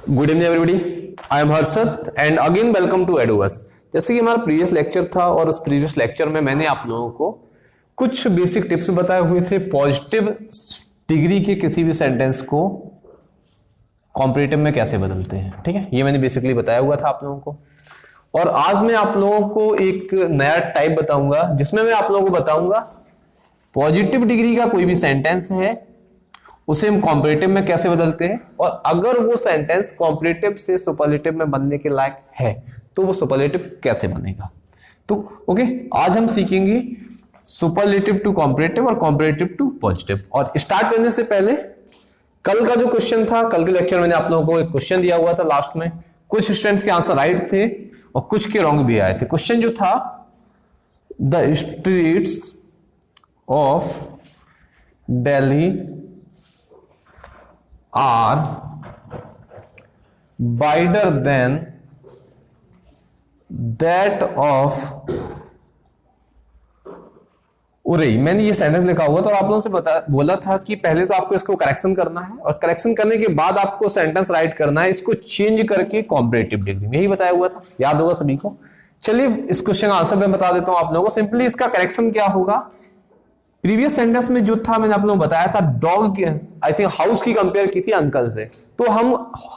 Good evening everybody, I am Harshad and again welcome to एडोवर्स। जैसे कि हमारा प्रीवियस लेक्चर था और उस प्रीवियस लेक्चर में मैंने आप लोगों को कुछ बेसिक टिप्स बताए हुए थे पॉजिटिव डिग्री के किसी भी सेंटेंस को कॉम्परेटिव में कैसे बदलते हैं। ठीक है, ये मैंने बेसिकली बताया हुआ था आप लोगों को। और आज मैं आप लोगों को एक नया टाइप बताऊंगा जिसमें मैं आप लोगों को बताऊंगा पॉजिटिव डिग्री का कोई भी सेंटेंस है उसे हम कॉम्परेटिव में कैसे बदलते हैं, और अगर वो सेंटेंस कॉम्परेटिव से सुपरलेटिव में बनने के लायक है तो वो सुपरलेटिव कैसे बनेगा। तो ओके, आज हम सीखेंगे सुपरलेटिव टू कॉम्परेटिव और कॉम्परेटिव टू पॉजिटिव। और स्टार्ट करने से पहले कल का जो क्वेश्चन था, कल के लेक्चर में मैंने आप लोगों को एक क्वेश्चन दिया हुआ था लास्ट में। कुछ स्टूडेंट्स के आंसर राइट थे और कुछ के रॉन्ग भी आए थे। क्वेश्चन जो था, the streets of Delhi are wider than that of Orai. मैंने ये सेंटेंस लिखा हुआ था और आप लोगों से बोला था कि पहले तो आपको इसको करेक्शन करना है और करेक्शन करने के बाद आपको सेंटेंस राइट करना है, इसको चेंज करके कॉम्परेटिव डिग्री में। यही बताया हुआ था, याद होगा सभी को। चलिए इस क्वेश्चन का आंसर मैं बता देता हूं आप लोगों को। सिंपली इसका करेक्शन क्या होगा, प्रीवियस सेंटेंस में जो था मैंने आप लोगों को बताया था डॉग, आई थिंक हाउस की कंपेयर की थी अंकल से। तो हम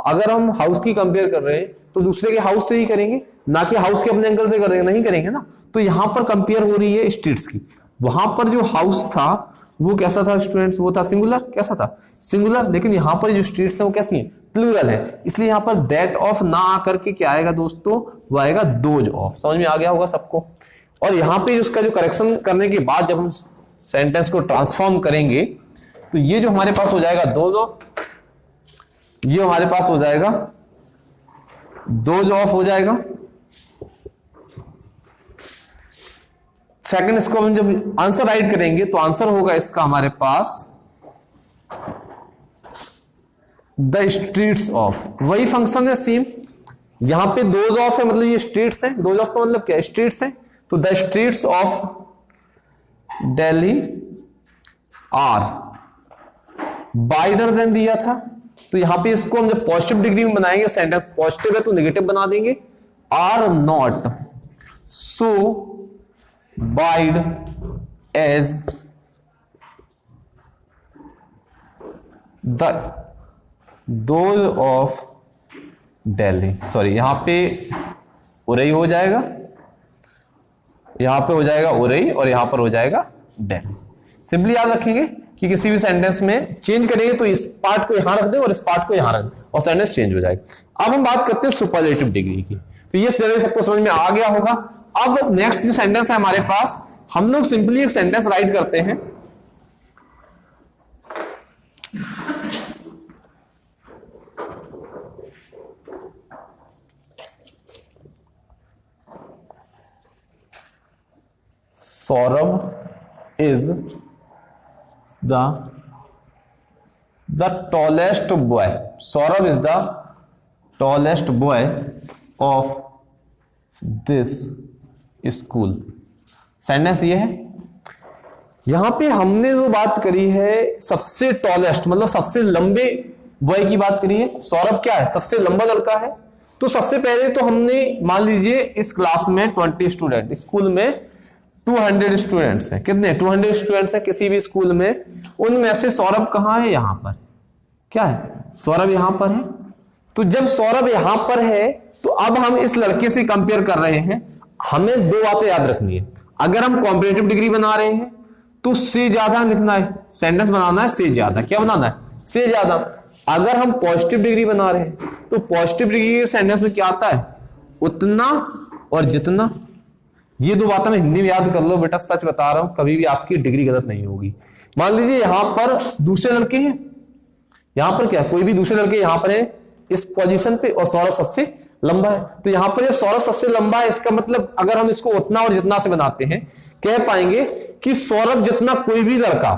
अगर हम हाउस की कंपेयर कर रहे हैं तो दूसरे के हाउस से ही करेंगे, ना कि हाउस के अपने अंकल से करेंगे, नहीं करेंगे ना। तो यहां पर कंपेयर हो रही है स्ट्रीट्स की। वहां पर जो हाउस था वो कैसा था स्टूडेंट्स, वो था सिंगुलर। कैसा था? सिंगुलर। लेकिन यहां पर जो स्ट्रीट्स है वो कैसी है? प्लूरल है। इसलिए यहां पर दैट ऑफ ना आकर के क्या आएगा दोस्तों, वो आएगा दोज ऑफ। समझ में आ गया होगा सबको। और यहां पे उसका जो करेक्शन करने के बाद जब हम सेंटेंस को ट्रांसफॉर्म करेंगे तो ये जो हमारे पास हो जाएगा दोज ऑफ, ये हमारे पास हो जाएगा दोज ऑफ हो जाएगा। सेकंड, इसको हम जब आंसर राइट करेंगे तो आंसर होगा इसका हमारे पास द स्ट्रीट्स ऑफ। वही फंक्शन है सेम। यहां पे दोज ऑफ है, मतलब ये स्ट्रीट्स है। दोज ऑफ का मतलब क्या है? स्ट्रीट्स है। तो the streets of Delhi are wider than दिया था। तो यहां पे इसको हम जब पॉजिटिव डिग्री में बनाएंगे, सेंटेंस पॉजिटिव है तो नेगेटिव बना देंगे। Are not so wide as the those of Delhi. Sorry, यहां पे उरई हो जाएगा, यहां पे हो जाएगा उरई और यहां पर हो जाएगा दिल्ली। सिंपली याद रखेंगे कि किसी भी सेंटेंस में चेंज करेंगे तो इस पार्ट को यहां रख दें और इस पार्ट को यहां रख दें और सेंटेंस चेंज हो जाएगा। अब हम बात करते हैं सुपरलेटिव डिग्री की। तो ये जनरली सबको समझ में आ गया होगा। अब नेक्स्ट जो सेंटेंस है हमारे पास, हम लोग सिंपली एक सेंटेंस राइट करते हैं। Saurabh is the tallest boy. Saurabh is the tallest boy of this school. Sentence ये है। यहां पे हमने जो बात करी है सबसे टॉलेस्ट, मतलब सबसे लंबे बॉय की बात करी है। सौरभ क्या है? सबसे लंबा लड़का है। तो सबसे पहले तो हमने मान लीजिए इस क्लास में 20 स्टूडेंट, स्कूल में 200 स्टूडेंट्स हैं। कितने? 200 स्टूडेंट्स हैं किसी भी स्कूल में। उनमें से सौरभ कहां है? यहां पर। क्या है? सौरभ यहां पर है। तो जब सौरभ यहां पर है तो अब हम इस लड़के से कंपेयर कर रहे हैं। हमें दो बातें याद रखनी है। अगर हम कॉम्परेटिव डिग्री बना रहे हैं तो से ज्यादा लिखना है, सेंटेंस बनाना है से ज्यादा। क्या बनाना है? से ज्यादा। अगर हम पॉजिटिव डिग्री बना रहे हैं तो पॉजिटिव डिग्री के सेंटेंस में क्या आता है? उतना और जितना। ये दो बातें मैं हिंदी में याद कर लो बेटा, सच बता रहा हूं, कभी भी आपकी डिग्री गलत नहीं होगी। मान लीजिए यहां पर दूसरे लड़के हैं, यहां पर क्या, कोई भी दूसरे लड़के यहां पर है इस पोजीशन पे और सौरभ सबसे लंबा है। तो यहां पर जब सौरभ सबसे लंबा है, इसका मतलब अगर हम इसको उतना और जितना से बनाते हैं, कह पाएंगे कि सौरभ जितना कोई भी लड़का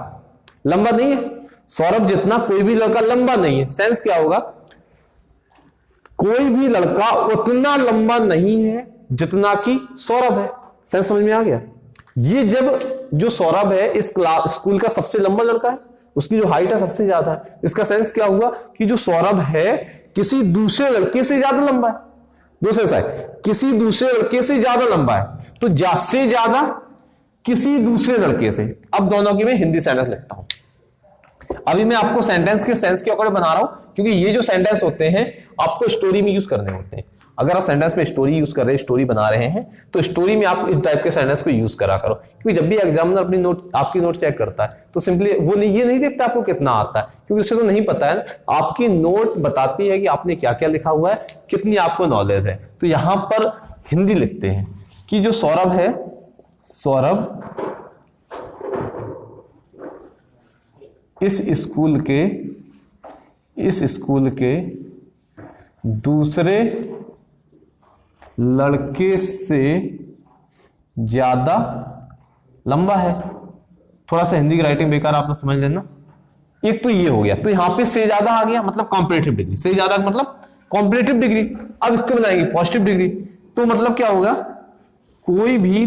लंबा नहीं है। सौरभ जितना कोई भी लड़का लंबा नहीं है। सेंस क्या होगा? कोई भी लड़का उतना लंबा नहीं है जितना कि सौरभ है। सेंस समझ में आ गया? ये जब जो सौरभ है इस क्लास स्कूल का सबसे लंबा लड़का है उसकी जो हाइट है सबसे ज्यादा है। इसका सेंस क्या हुआ कि जो सौरभ है किसी दूसरे लड़के से ज्यादा लंबा है। दूसरे साइड किसी दूसरे लड़के से ज्यादा लंबा है, तो से ज्यादा किसी दूसरे लड़के से। अब दोनों की मैं हिंदी सेंटेंस लिखता हूं। अभी मैं आपको सेंटेंस के सेंस के अकॉर्डिंग बना रहा हूं, क्योंकि ये जो सेंटेंस होते हैं आपको स्टोरी में यूज करने होते हैं। अगर आप सेंटेंस में स्टोरी यूज कर रहे हैं, स्टोरी बना रहे हैं, तो स्टोरी में आप इस टाइप के सेंटेंस को यूज करा करो। क्योंकि जब भी एग्जामिनर अपनी आपकी नोट चेक करता है तो सिंपली वो ये नहीं देखता आपको कितना आता है, क्योंकि उसे तो नहीं पता है। आपकी नोट बताती है कि आपने क्या क्या लिखा हुआ है, कितनी आपको नॉलेज है। तो यहां पर हिंदी लिखते हैं कि जो सौरभ है, सौरभ इस स्कूल के दूसरे लड़के से ज्यादा लंबा है। थोड़ा सा हिंदी की राइटिंग बेकार, आप लोग समझ लेना। एक तो ये हो गया, तो यहां पे से ज्यादा आ गया मतलब कॉम्परेटिव डिग्री, से ज्यादा मतलब कॉम्परेटिव डिग्री। अब इसको बनाएंगे पॉजिटिव डिग्री, तो मतलब क्या होगा, कोई भी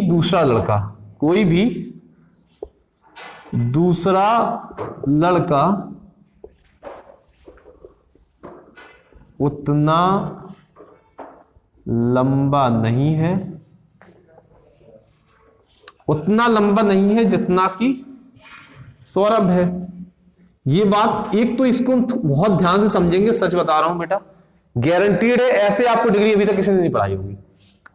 दूसरा लड़का उतना लंबा नहीं है जितना कि सौरभ है। ये बात एक तो इसको बहुत ध्यान से समझेंगे, सच बता रहा हूं बेटा, गारंटीड है। ऐसे आपको डिग्री अभी तक किसी ने नहीं पढ़ाई होगी।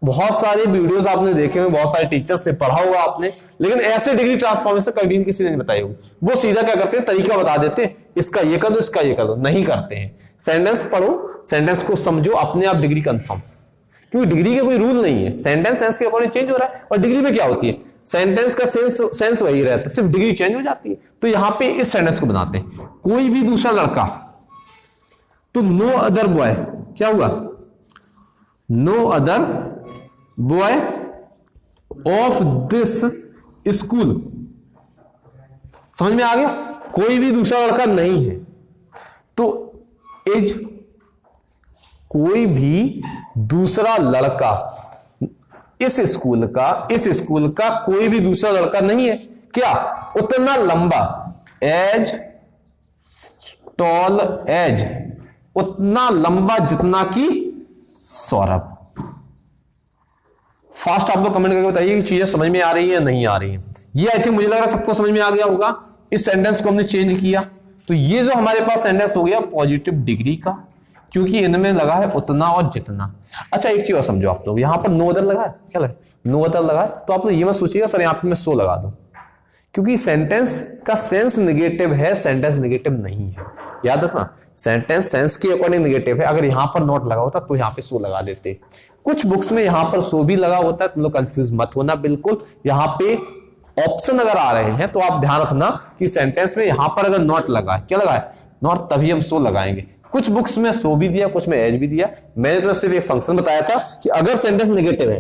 बहुत सारे वीडियोस आपने देखे होंगे, बहुत सारे टीचर्स से पढ़ा होगा आपने, लेकिन ऐसे डिग्री ट्रांसफॉर्मेशन कभी किसी ने नहीं बताई होगी। वो सीधा क्या करते हैं, तरीका बता देते हैं, इसका ये कर दो, इसका ये कर दो। नहीं करते हैं। सेंटेंस पढ़ो, सेंटेंस को समझो, अपने आप डिग्री कंफर्म। क्योंकि डिग्री का कोई रूल नहीं है, सेंटेंस सेंस के अकॉर्डिंग चेंज हो रहा है। और डिग्री में क्या होती है, सेंटेंस का सेंस वही रहता है, सिर्फ डिग्री चेंज हो जाती है। तो यहां पे इस सेंटेंस को बनाते हैं, कोई भी दूसरा लड़का, तो नो अदर बॉय, क्या हुआ, no other boy of this school. समझ में आ गया, कोई भी दूसरा लड़का नहीं है। तो एज, कोई भी दूसरा लड़का इस स्कूल का कोई भी दूसरा लड़का नहीं है, क्या, उतना लंबा, एज टॉल एज, उतना लंबा जितना कि सौरभ। फास्ट आप लोग कमेंट करके बताइए कि चीजें समझ में आ रही है या नहीं आ रही है। ये आई थिंक मुझे लग रहा है सबको समझ में आ गया होगा। इस सेंटेंस को हमने चेंज किया, तो ये जो हमारे पास सेंटेंस हो गया पॉजिटिव डिग्री का, क्योंकि इनमें लगा है उतना और जितना। अच्छा एक चीज और समझो आप लोग, यहां पर नो अदर लगा है, क्या लगा, नो अदर लगा है, तो आप लोग ये मत सोचिएगा सर यहां पे मैं सो लगा दूं, क्योंकि सेंटेंस का सेंस नेगेटिव है, सेंटेंस नेगेटिव नहीं है। याद रखना, सेंटेंस सेंस के अकॉर्डिंग नेगेटिव है। अगर यहां पर नॉट लगा होता तो यहां पे सो लगा देते। कुछ बुक्स में यहां पर सो भी लगा होता है, तुम लोग कंफ्यूज मत होना बिल्कुल। यहां पे ऑप्शन अगर आ रहे हैं तो आप ध्यान रखना कि सेंटेंस में यहां पर अगर नॉट लगा है, क्या लगा है, नॉट, तभी हम सो लगाएंगे। कुछ बुक्स में सो भी दिया, कुछ में एज भी दिया। मैंने तो सिर्फ एक फंक्शन बताया था कि अगर सेंटेंस नेगेटिव है,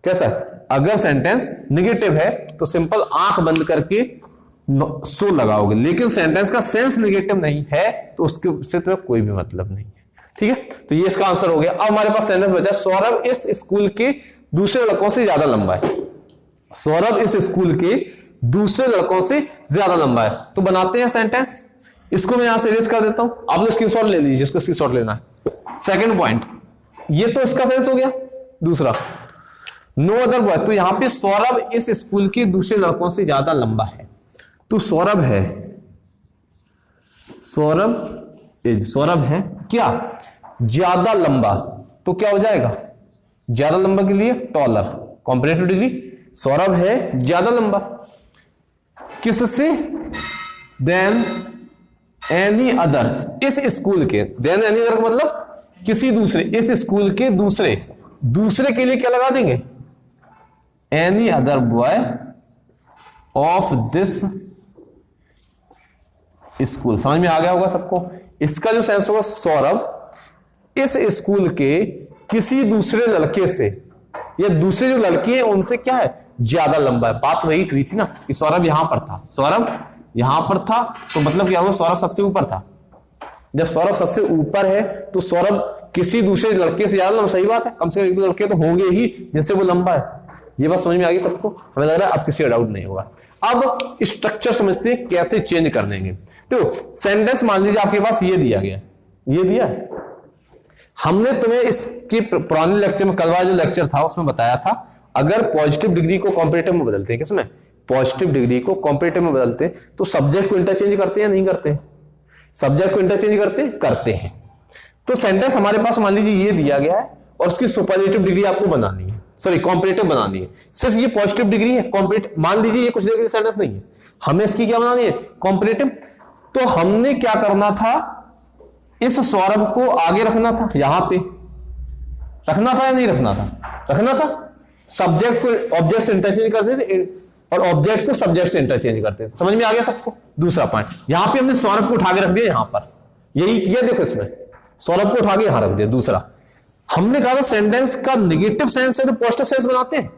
कैसा, अगर सेंटेंस नेगेटिव है तो सिंपल आंख बंद करके सो लगाओगे, लेकिन सेंटेंस का सेंस नेगेटिव नहीं है तो उसके से तो कोई भी मतलब नहीं है। ठीक है, तो ये इसका आंसर हो गया। अब हमारे पास सेंटेंस बचा, सौरभ इस स्कूल के दूसरे लड़कों से ज्यादा लंबा है। सौरभ इस स्कूल के दूसरे लड़कों से ज्यादा लंबा है, तो बनाते हैं सेंटेंस। इसको मैं यहां से इरेज कर देता हूं, आप लोग स्क्रीनशॉट ले लीजिए, इसको स्क्रीनशॉट लेना है। सेकंड पॉइंट, ये तो इसका सेंस हो गया। दूसरा, नो अदर बॉय, तो यहां पे सौरभ इस स्कूल के दूसरे लड़कों से ज्यादा लंबा है, तो सौरभ है, सौरभ है क्या, ज्यादा लंबा, तो क्या हो जाएगा, ज्यादा लंबा के लिए टॉलर, कॉम्परेटिव डिग्री। सौरभ है ज्यादा लंबा, किससे, देन एनी अदर, इस स्कूल के, देन एनी अदर मतलब किसी दूसरे, इस स्कूल के दूसरे के लिए क्या लगा देंगे, any other boy of this school. समझ में आ गया होगा सबको। इसका जो सेंस होगा, सौरभ इस स्कूल के किसी दूसरे लड़के से, या दूसरे जो लड़के हैं उनसे क्या है, ज्यादा लंबा है। बात वही हुई थी ना कि सौरभ यहां पर था, सौरभ यहां पर था, तो मतलब क्या हुआ, सौरभ सबसे ऊपर था। जब सौरभ सबसे ऊपर है तो सौरभ किसी दूसरे लड़के से ज्यादा लंबा, सही बात है, कम से कम एक दो लड़के तो होंगे ही जिससे वो लंबा है। ये बात समझ में आ गई सबको? हमें लग रहा है अब किसी का डाउट नहीं होगा। अब स्ट्रक्चर समझते हैं कैसे चेंज कर देंगे। तो सेंटेंस मान लीजिए आपके पास ये दिया गया, ये दिया है, हमने तुम्हें इसके पुराने लेक्चर में, कल वाला जो लेक्चर था उसमें बताया था, अगर पॉजिटिव डिग्री को कॉम्परेटिव में बदलते हैं, किसमें? पॉजिटिव डिग्री को कॉम्परेटिव में बदलते हैं, तो सब्जेक्ट को इंटरचेंज करते हैं या नहीं करते? सब्जेक्ट को इंटरचेंज करते हैं। तो सेंटेंस हमारे पास मान लीजिए ये दिया गया है और उसकी सुपरलेटिव डिग्री आपको बनानी है, सॉरी कॉम्परेटिव बनानी है। सिर्फ ये पॉजिटिव डिग्री है, कॉम्परेटिव मान लीजिए ये कुछ देर के लिए सेंटेंस नहीं है, हमें इसकी क्या बनानी है? कॉम्परेटिव। तो हमने क्या करना था, इस सौरभ को आगे रखना था, यहां पे रखना था या नहीं रखना था? रखना था। सब्जेक्ट को ऑब्जेक्ट से इंटरचेंज करते थे और ऑब्जेक्ट को सब्जेक्ट से इंटरचेंज करते थे। समझ में आ गया सबको? दूसरा पॉइंट, यहां पे हमने सौरभ को उठा के रख दिया, यहां पर यही किया, देखो इसमें सौरभ को उठा के यहां रख दिया। दूसरा हमने कहा था सेंटेंस का नेगेटिव सेंस है तो पॉजिटिव सेंस बनाते हैं,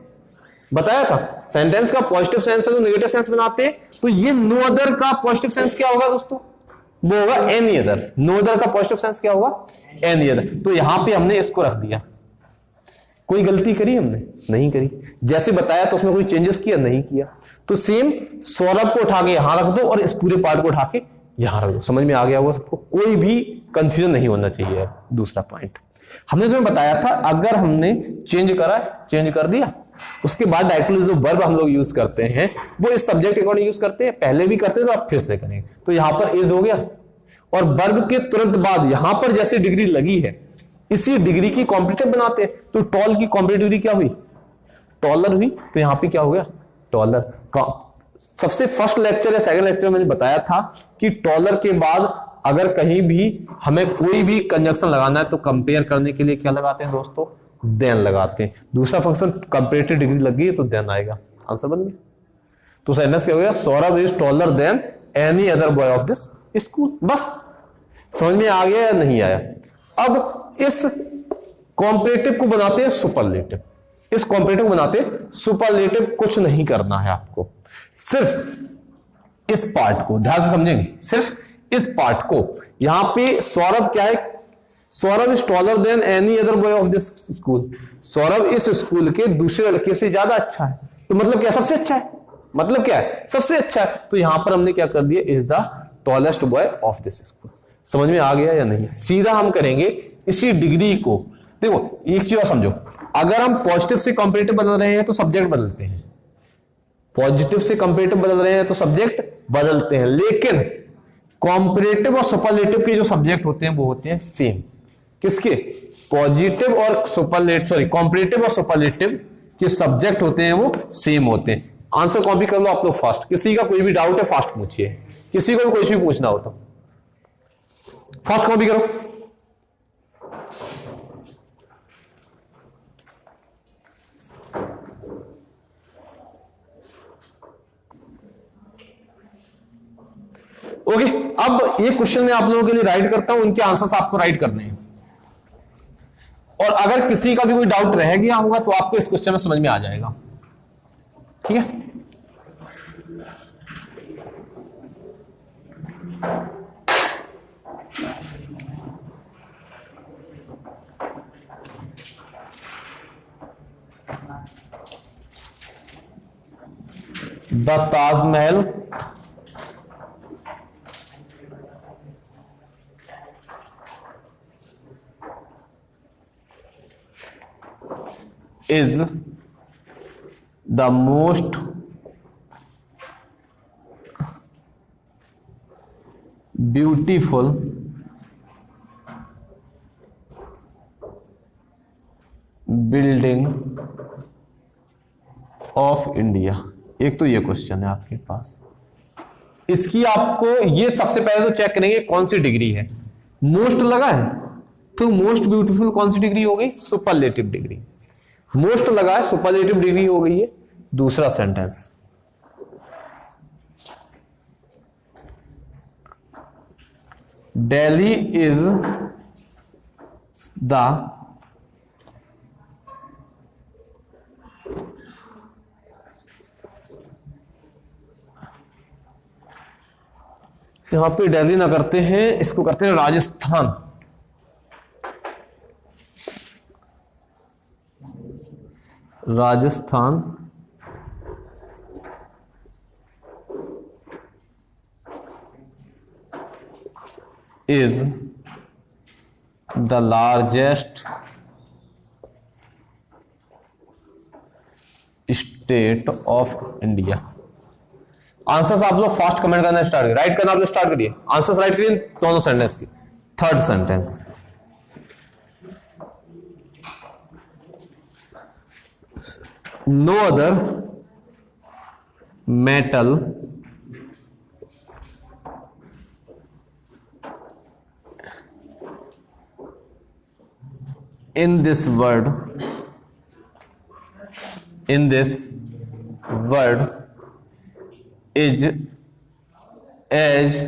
बताया था। सेंटेंस का पॉजिटिव सेंस है तो नेगेटिव सेंस बनाते हैं। तो ये नो अदर का पॉजिटिव सेंस क्या होगा दोस्तों? वो होगा एनी अदर। नो अदर का पॉजिटिव सेंस क्या होगा? Any other. तो यहां पे हमने इसको रख दिया। कोई गलती करी हमने? नहीं करी। जैसे बताया तो उसमें कोई चेंजेस किया? नहीं किया। तो सेम सौरभ को उठा के यहां रख दो और इस पूरे पार्ट को उठा के यहां रख दो। समझ में आ गया होगा सबको? कोई भी कंफ्यूजन नहीं होना चाहिए। दूसरा पॉइंट हमने तुम्हें बताया था, अगर हमने चेंज करा, चेंज कर दिया, उसके बाद डायरेक्टली जो वर्ब हम लोग यूज करते हैं वो इस सब्जेक्ट के अकॉर्डिंग यूज करते हैं। पहले भी करते थे तो अब फिर से करेंगे। तो यहां पर इज हो गया और वर्ब के तुरंत बाद यहां पर जैसे डिग्री लगी है इसी डिग्री की कॉम्परेटिव बनाते हैं। तो टॉल की कॉम्परेटिव डिग्री क्या हुई? टॉलर हुई। तो यहां पे क्या हो गया? टॉलर। सबसे फर्स्ट लेक्चर या सेकंड लेक्चर में मैंने बताया था कि टॉलर के बाद अगर कहीं भी हमें कोई भी कंजक्शन लगाना है तो कंपेयर करने के लिए क्या लगाते हैं दोस्तों? देन लगाते हैं। दूसरा फंक्शन कंपैरेटिव डिग्री लग गई तो देन आएगा। आंसर बन गया। तो सेंटेंस क्या हो गया? Saurabh is taller than any other boy of this school. बस समझ में आ गया या नहीं आया? अब इस कॉम्परेटिव को बनाते हैं सुपरलेटिव। इस कॉम्परेटिव को बनाते हैं सुपरलेटिव। कुछ नहीं करना है आपको, सिर्फ इस पार्ट को ध्यान से समझेंगे, सिर्फ इस पार्ट को। यहां पे सौरभ क्या है? Saurabh is taller than any other boy of this school. Saurabh इस स्कूल के दूसरे लड़के से ज्यादा अच्छा है। तो मतलब क्या? सबसे अच्छा है। मतलब क्या है? सबसे अच्छा है। तो यहां पर हमने क्या कर दिया? Is the tallest boy of this school. समझ में आ गया या नहीं? सीधा हम करेंगे इसी डिग्री को। देखो एक चीज समझो, अगर हम पॉजिटिव से कंपैरेटिव बदल रहे हैं तो सब्जेक्ट बदलते हैं, पॉजिटिव से कंपैरेटिव बदल रहे हैं तो सब्जेक्ट बदलते हैं, लेकिन कॉम्परेटिव और सुपरलेटिव के जो सब्जेक्ट होते हैं वो होते हैं सेम। किसके? पॉजिटिव और सुपरलेटिव, सॉरी कॉम्परेटिव और सुपरलेटिव के सब्जेक्ट होते हैं वो सेम होते हैं। आंसर कॉपी कर लो आप लोग फास्ट। किसी का कोई भी डाउट है फास्ट पूछिए, किसी को भी कुछ भी पूछना हो तो फास्ट कॉपी करो। ओके, अब ये क्वेश्चन मैं आप लोगों के लिए राइट करता हूं, उनके आंसर्स आपको राइट करने हैं। और अगर किसी का भी कोई डाउट रह गया होगा तो आपको इस क्वेश्चन में समझ में आ जाएगा। ठीक है, the Taj Mahal is the most beautiful building of India। एक तो ये क्वेश्चन है आपके पास। इसकी आपको ये सबसे पहले तो चेक करेंगे कौन सी डिग्री है। मोस्ट लगा है तो मोस्ट ब्यूटीफुल कौन सी डिग्री हो गई? Superlative degree. मोस्ट लगा है, सुपरलेटिव डिग्री हो गई है। दूसरा सेंटेंस, दिल्ली इज द यहां पे दिल्ली ना करते हैं, इसको करते हैं Rajasthan. Rajasthan is the largest state of India. Answers आप लोग फास्ट कमेंट करना स्टार्ट करिए, राइट करना आप लोग स्टार्ट करिए, आंसर्स राइट करिए दोनों सेंटेंस की। Third sentence, no other metal in this world is as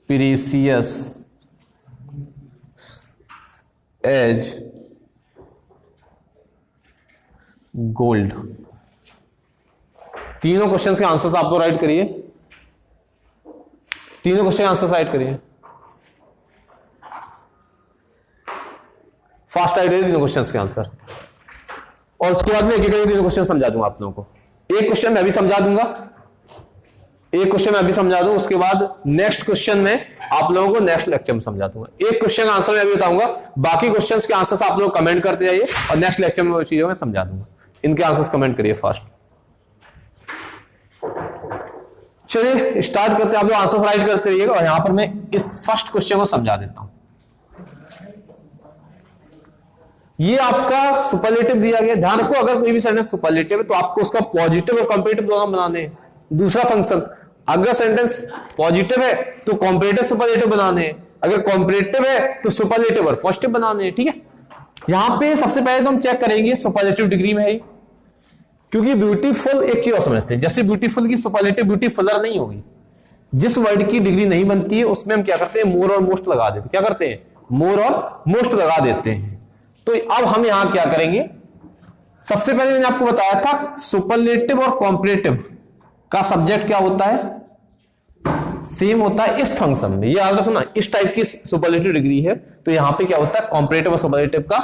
precious as gold। तीनों क्वेश्चंस के आंसर्स आप लोग राइट करिए, तीनों क्वेश्चन आंसर राइट करिए, फास्ट राइट करिए तीनों क्वेश्चंस के आंसर, और उसके बाद में एक एक करके तीनों क्वेश्चन समझा दूंगा आप लोगों को। एक क्वेश्चन मैं अभी समझा दूंगा, एक क्वेश्चन मैं अभी समझा दूंगा, उसके बाद नेक्स्ट क्वेश्चन में आप लोगों को नेक्स्ट लेक्चर में समझा दूंगा। एक क्वेश्चन का आंसर मैं अभी बताऊंगा, बाकी क्वेश्चंस के आंसर्स आप लोग कमेंट करते जाइए और नेक्स्ट लेक्चर में वो चीजों में समझा दूंगा। इनके आंसर्स कमेंट करिए फास्ट। चलिए स्टार्ट करते हैं, आप लोग आंसर्स राइट करते रहिएगा और यहां पर मैं इस फर्स्ट क्वेश्चन को समझा देता हूं। ये आपका सुपरलेटिव दिया गया, ध्यान रखो अगर कोई भी सेंटेंस सुपरलेटिव है तो आपको उसका पॉजिटिव और कंपैरेटिव दोनों बनाने हैं। दूसरा फंक्शन, अगर सेंटेंस पॉजिटिव है तो कंपैरेटिव सुपरलेटिव बनाने हैं, अगर कंपैरेटिव है तो सुपरलेटिव और पॉजिटिव बनाने हैं। ठीक है, यहां पे सबसे पहले तो हम चेक करेंगे सुपरलेटिव डिग्री में है, क्योंकि ब्यूटीफुल एक ही और समझते हैं, जैसे ब्यूटीफुल की सुपरलेटिव ब्यूटीफुलर नहीं होगी। जिस वर्ड की डिग्री नहीं बनती है उसमें हम क्या करते हैं, मोर और मोस्ट लगा देते हैं। क्या करते हैं, मोर और मोस्ट लगा देते हैं। तो अब हम यहां क्या करेंगे, सबसे पहले मैंने आपको बताया था सुपरलेटिव और कॉम्परेटिव का सब्जेक्ट क्या होता है, सेम होता है इस फंक्शन में। ये याद रखो ना, इस टाइप की सुपरलेटिव डिग्री है तो यहां पे क्या होता है, कॉम्परेटिव और सुपरलेटिव का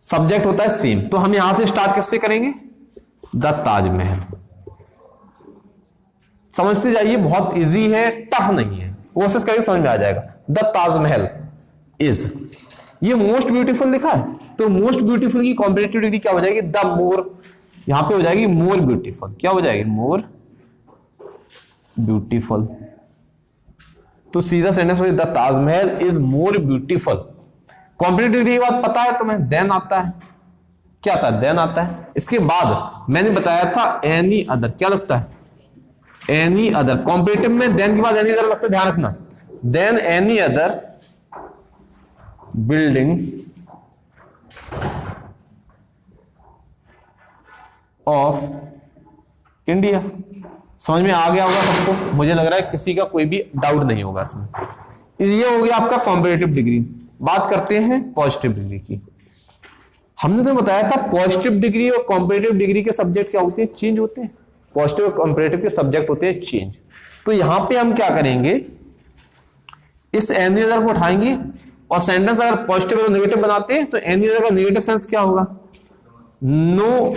सब्जेक्ट होता है सेम। तो हम यहां से स्टार्ट किससे करेंगे, द ताजमहल। समझते जाइए, बहुत इजी है, टफ नहीं है, कोशिश करिए समझ में आ जाएगा। द ताजमहल इज, ये मोस्ट ब्यूटीफुल लिखा है तो मोस्ट ब्यूटीफुल की कॉम्परेटिव डिग्री क्या हो जाएगी, द मोर, यहां पे हो जाएगी मोर ब्यूटीफुल। क्या हो जाएगी, मोर ब्यूटीफुल। तो सीधा सेंटेंस हो, the Taj Mahal is more beautiful. Comparative degree की बात पता है तुम्हें, देन आता है, क्या आता है, देन आता है। इसके बाद मैंने बताया था एनी अदर, क्या लगता है, एनी अदर। कॉम्परेटिव में देन के बाद एनी अदर लगता है, ध्यान रखना, than any other building of India. समझ में आ गया होगा सबको, मुझे लग रहा है किसी का कोई भी डाउट नहीं होगा इसमें। ये हो गया आपका कॉम्परेटिव डिग्री। बात करते हैं पॉजिटिव डिग्री की। हमने तो बताया था पॉजिटिव डिग्री और कॉम्परेटिव डिग्री के सब्जेक्ट क्या होते हैं, चेंज होते हैं। पॉजिटिव और कॉम्परेटिव के सब्जेक्ट होते हैं चेंज। तो यहां पे हम क्या करेंगे, इस एनी अदर को उठाएंगे और सेंटेंस अगर पॉजिटिव है तो नेगेटिव बनाते हैं, तो एनी अदर का नेगेटिव सेंस क्या होगा, no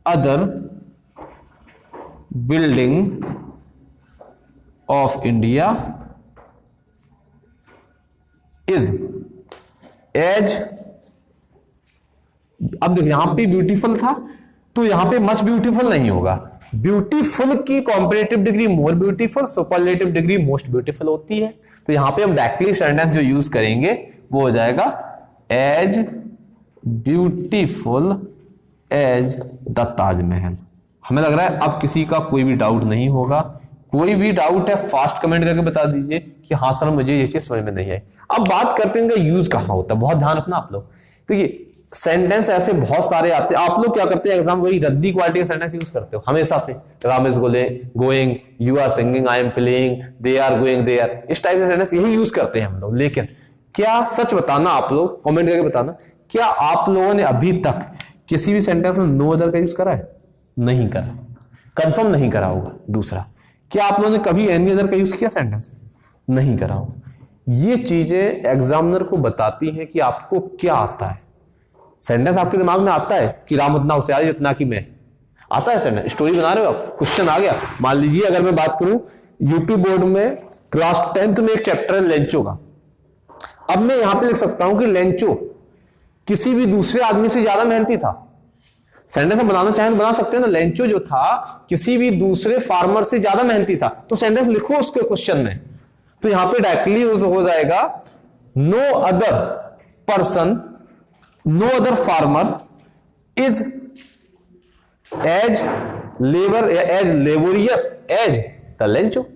other building of India is as. अब देखिए यहां पे ब्यूटीफुल था तो यहां पे मच ब्यूटीफुल नहीं होगा। ब्यूटीफुल की comparative degree more beautiful, superlative degree most beautiful होती है। तो यहां पे हम डायरेक्टली सेंटेंस जो यूज करेंगे वो हो जाएगा as beautiful as the Taj Mahal. हमें लग रहा है अब किसी का कोई भी डाउट नहीं होगा। कोई भी डाउट है फास्ट कमेंट करके बता दीजिए कि हाँ सर मुझे ये चीज समझ में नहीं आई। अब बात करते हैं इनका यूज कहां होता है, बहुत ध्यान रखना आप लोग। देखिए सेंटेंस ऐसे बहुत सारे आते हैं, आप लोग क्या करते हैं एग्जाम वही रद्दी क्वालिटी के सेंटेंस यूज करते हो हमेशा से। Ram is going, you are singing, I am playing, they are going there, इस टाइप के सेंटेंस यही यूज करते हैं हम लोग। लेकिन क्या सच बताना, आप लोग कमेंट करके बताना, क्या आप लोगों ने अभी तक किसी भी सेंटेंस में नो अदर का यूज करा है? नहीं करा, कंफर्म नहीं करा होगा। दूसरा, क्या आप लोगों ने कभी एनी अदर का यूज किया सेंटेंस में? नहीं करा होगा। ये चीजें एग्जामिनर को बताती हैं कि आपको क्या आता है। सेंटेंस आपके दिमाग में आता है कि राम उतना होशियार जितना कि मैं, आता है सेंटेंस, स्टोरी बना रहे हो आप, क्वेश्चन आ गया। मान लीजिए अगर मैं बात करूं यूपी बोर्ड में क्लास 10th में एक चैप्टर है लेंचो का। अब मैं यहां पे लिख सकता हूं कि लेंचो किसी भी दूसरे आदमी से ज्यादा मेहनती था। सेंटेंस हम बनाना चाहें तो बना सकते हैं ना, लेंचो जो था किसी भी दूसरे फार्मर से ज्यादा मेहनती था, तो सेंटेंस लिखो उसके क्वेश्चन में। तो यहां पे डायरेक्टली हो जाएगा no other person, no other farmer is as laborious as the Lencho.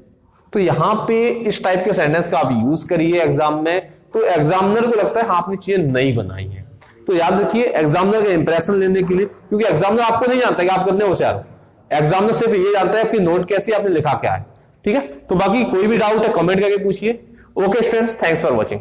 तो यहां पे इस टाइप के सेंटेंस का आप यूज करिए एग्जाम में, तो एग्जामिनर को लगता है हाँ आपने चीजें नई बनाई है। तो याद रखिए एग्जामिनर का इंप्रेशन लेने के लिए, क्योंकि एग्जामिनर आपको नहीं जानता कि आप कितने होशियार हो, एग्जामिनर सिर्फ ये जानता है आपकी नोट कैसी, आपने लिखा क्या है। ठीक है, तो बाकी कोई भी डाउट है कमेंट करके पूछिए। Okay students, thanks for watching.